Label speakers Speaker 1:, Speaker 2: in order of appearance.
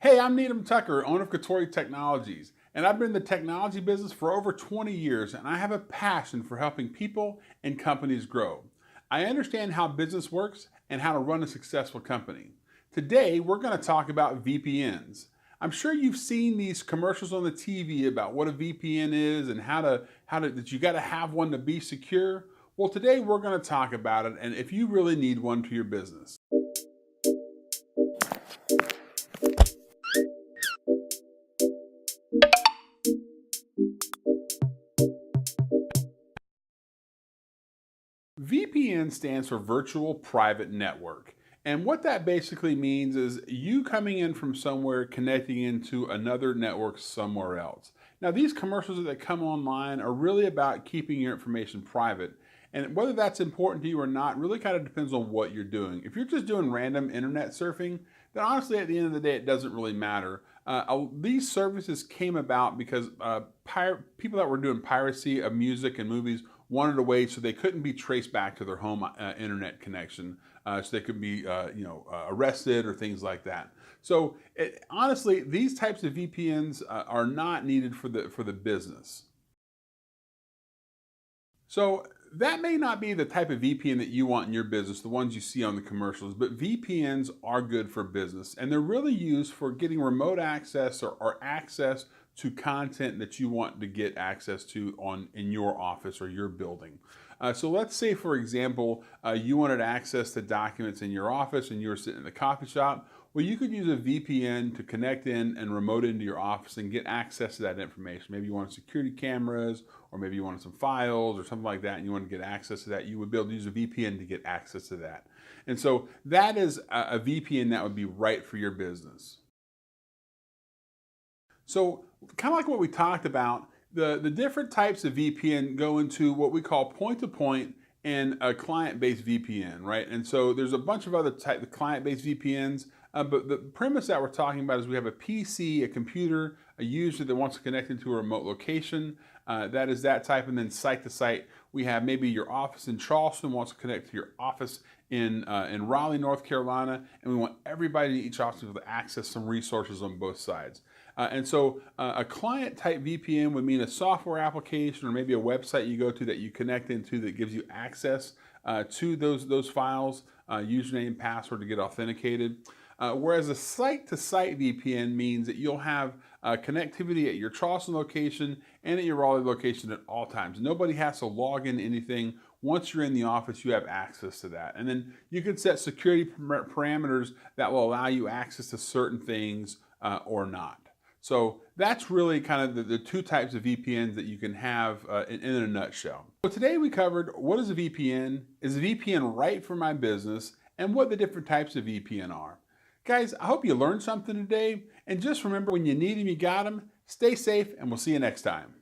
Speaker 1: Hey, I'm Neadom Tucker, owner of Kotori Technologies, and I've been in the technology business for over 20 years, and I have a passion for helping people and companies grow. I understand how business works and how to run a successful company. Today, we're going to talk about VPNs. I'm sure you've seen these commercials on the TV about what a VPN is and that you got to have one to be secure. Well, today we're going to talk about it and if you really need one to your business. VPN stands for Virtual Private Network. And what that basically means is you coming in from somewhere connecting into another network somewhere else. Now, these commercials that come online are really about keeping your information private. And whether that's important to you or not really kind of depends on what you're doing. If you're just doing random internet surfing, then honestly, at the end of the day, it doesn't really matter. These services came about because people that were doing piracy of music and movies wanted a way so they couldn't be traced back to their home internet connection, so they could be arrested or things like that. So honestly, these types of VPNs are not needed for the business. So that may not be the type of VPN that you want in your business, the ones you see on the commercials, but VPNs are good for business and they're really used for getting remote access or access to content that you want to get access to in your office or your building. So let's say, for example, you wanted access to documents in your office and you were sitting in the coffee shop. Well, you could use a VPN to connect in and remote into your office and get access to that information. Maybe you wanted security cameras, or maybe you wanted some files or something like that, and you want to get access to that. You would be able to use a VPN to get access to that. And so that is a VPN that would be right for your business. So kind of like what we talked about, the different types of VPN go into what we call point-to-point and a client-based VPN, right? And so there's a bunch of other type of client-based VPNs, but the premise that we're talking about is we have a PC, a computer, a user that wants to connect into a remote location. That is that type, and then site-to-site, we have maybe your office in Charleston wants to connect to your office in Raleigh, North Carolina, and we want everybody in each office to be able to access some resources on both sides. And so a client type VPN would mean a software application or maybe a website you go to that you connect into that gives you access to those files, username, password to get authenticated. Whereas a site-to-site VPN means that you'll have connectivity at your Charleston location and at your Raleigh location at all times. Nobody has to log in anything. Once you're in the office, you have access to that. And then you can set security parameters that will allow you access to certain things or not. So that's really kind of the two types of VPNs that you can have in a nutshell. So today we covered what is a VPN, is a VPN right for my business, and what the different types of VPN are. Guys, I hope you learned something today, and just remember, when you need them, you got them. Stay safe, and we'll see you next time.